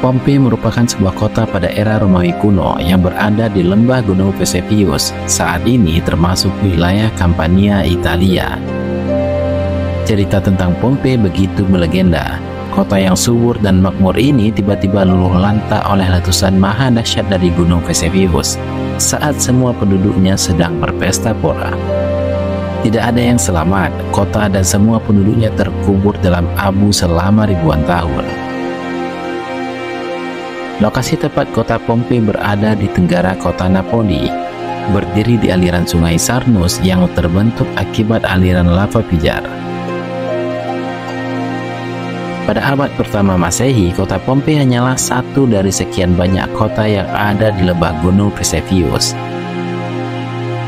Pompei merupakan sebuah kota pada era Romawi kuno yang berada di lembah Gunung Vesuvius, saat ini termasuk wilayah Campania, Italia. Cerita tentang Pompei begitu melegenda. Kota yang subur dan makmur ini tiba-tiba luluh lantak oleh letusan maha dahsyat dari Gunung Vesuvius saat semua penduduknya sedang berpesta pora. Tidak ada yang selamat, kota dan semua penduduknya terkubur dalam abu selama ribuan tahun. Lokasi tepat kota Pompei berada di tenggara kota Napoli, berdiri di aliran sungai Sarnus yang terbentuk akibat aliran lava pijar. Pada abad pertama Masehi, kota Pompei hanyalah satu dari sekian banyak kota yang ada di lembah Gunung Vesuvius.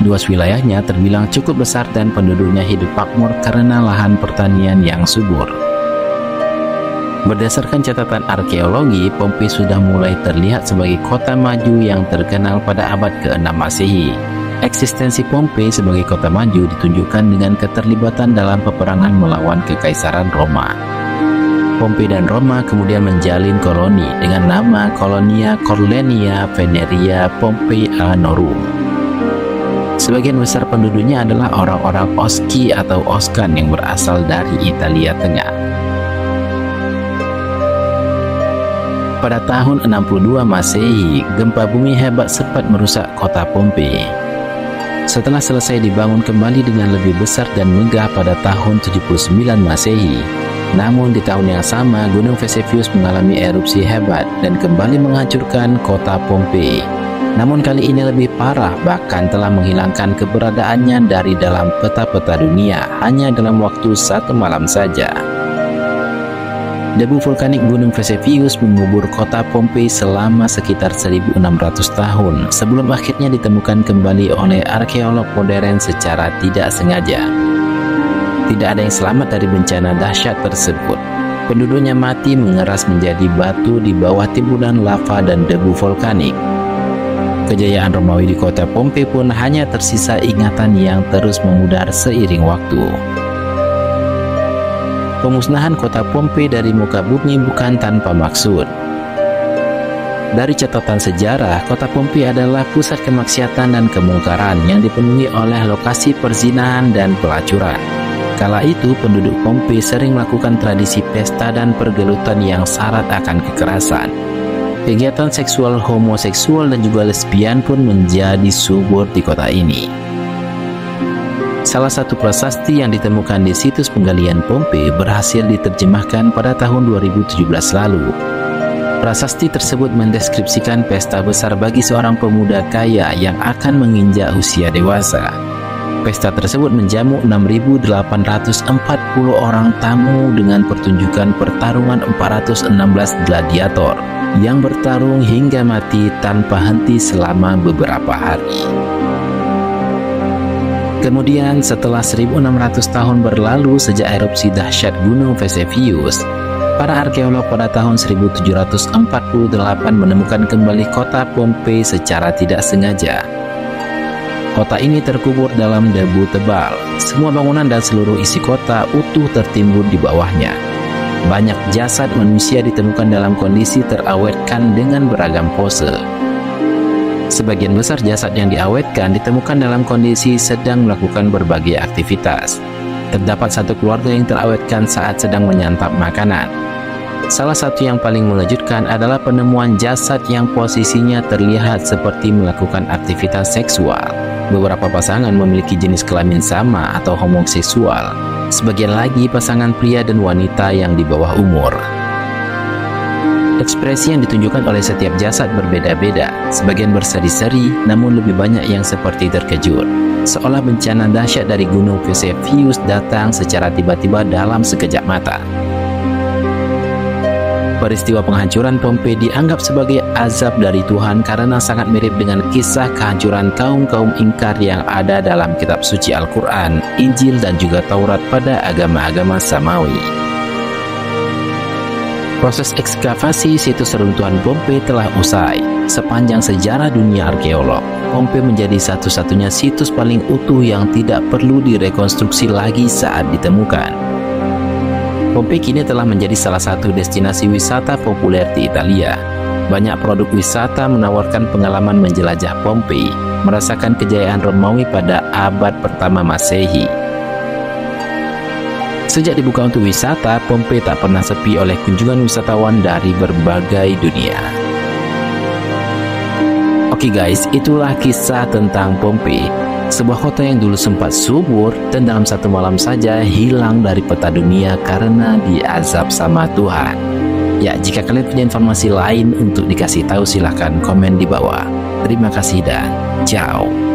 Luas wilayahnya terbilang cukup besar dan penduduknya hidup makmur karena lahan pertanian yang subur. Berdasarkan catatan arkeologi, Pompei sudah mulai terlihat sebagai kota maju yang terkenal pada abad ke-6 Masehi. Eksistensi Pompei sebagai kota maju ditunjukkan dengan keterlibatan dalam peperangan melawan Kekaisaran Roma. Pompei dan Roma kemudian menjalin koloni dengan nama Colonia Corlenia Veneria Pompei Anorum. Sebagian besar penduduknya adalah orang-orang Oski atau Oskan yang berasal dari Italia Tengah. Pada tahun 62 Masehi, gempa bumi hebat sempat merusak kota Pompei. Setelah selesai dibangun kembali dengan lebih besar dan megah pada tahun 79 Masehi, namun di tahun yang sama Gunung Vesuvius mengalami erupsi hebat dan kembali menghancurkan kota Pompei. Namun kali ini lebih parah, bahkan telah menghilangkan keberadaannya dari dalam peta-peta dunia hanya dalam waktu satu malam saja. Debu vulkanik Gunung Vesuvius mengubur kota Pompei selama sekitar 1600 tahun sebelum akhirnya ditemukan kembali oleh arkeolog modern secara tidak sengaja. Tidak ada yang selamat dari bencana dahsyat tersebut. Penduduknya mati mengeras menjadi batu di bawah timbunan lava dan debu vulkanik. Kejayaan Romawi di kota Pompei pun hanya tersisa ingatan yang terus memudar seiring waktu. Pemusnahan kota Pompei dari muka bumi bukan tanpa maksud. Dari catatan sejarah, kota Pompei adalah pusat kemaksiatan dan kemungkaran yang dipenuhi oleh lokasi perzinahan dan pelacuran. Kala itu, penduduk Pompei sering melakukan tradisi pesta dan pergelutan yang syarat akan kekerasan. Kegiatan seksual homoseksual dan juga lesbian pun menjadi subur di kota ini. Salah satu prasasti yang ditemukan di situs penggalian Pompei berhasil diterjemahkan pada tahun 2017 lalu. Prasasti tersebut mendeskripsikan pesta besar bagi seorang pemuda kaya yang akan menginjak usia dewasa. Pesta tersebut menjamu 6.840 orang tamu dengan pertunjukan pertarungan 416 gladiator yang bertarung hingga mati tanpa henti selama beberapa hari. Kemudian setelah 1600 tahun berlalu sejak erupsi dahsyat Gunung Vesuvius, para arkeolog pada tahun 1748 menemukan kembali kota Pompei secara tidak sengaja. Kota ini terkubur dalam debu tebal. Semua bangunan dan seluruh isi kota utuh tertimbun di bawahnya. Banyak jasad manusia ditemukan dalam kondisi terawetkan dengan beragam pose. Sebagian besar jasad yang diawetkan ditemukan dalam kondisi sedang melakukan berbagai aktivitas. Terdapat satu keluarga yang terawetkan saat sedang menyantap makanan. Salah satu yang paling mengejutkan adalah penemuan jasad yang posisinya terlihat seperti melakukan aktivitas seksual. Beberapa pasangan memiliki jenis kelamin sama atau homoseksual. Sebagian lagi pasangan pria dan wanita yang di bawah umur. Ekspresi yang ditunjukkan oleh setiap jasad berbeda-beda. Sebagian berseri-seri, namun lebih banyak yang seperti terkejut. Seolah bencana dahsyat dari Gunung Vesuvius datang secara tiba-tiba dalam sekejap mata. Peristiwa penghancuran Pompei dianggap sebagai azab dari Tuhan karena sangat mirip dengan kisah kehancuran kaum-kaum ingkar yang ada dalam kitab suci Al-Quran, Injil, dan juga Taurat pada agama-agama Samawi. Proses ekskavasi situs reruntuhan Pompei telah usai. Sepanjang sejarah dunia arkeolog, Pompei menjadi satu-satunya situs paling utuh yang tidak perlu direkonstruksi lagi saat ditemukan. Pompei kini telah menjadi salah satu destinasi wisata populer di Italia. Banyak produk wisata menawarkan pengalaman menjelajah Pompei, merasakan kejayaan Romawi pada abad pertama Masehi. Sejak dibuka untuk wisata, Pompei tak pernah sepi oleh kunjungan wisatawan dari berbagai dunia. Oke guys, itulah kisah tentang Pompei. Sebuah kota yang dulu sempat subur dan dalam satu malam saja hilang dari peta dunia karena diazab sama Tuhan. Ya, jika kalian punya informasi lain untuk dikasih tahu silahkan komen di bawah. Terima kasih dan ciao.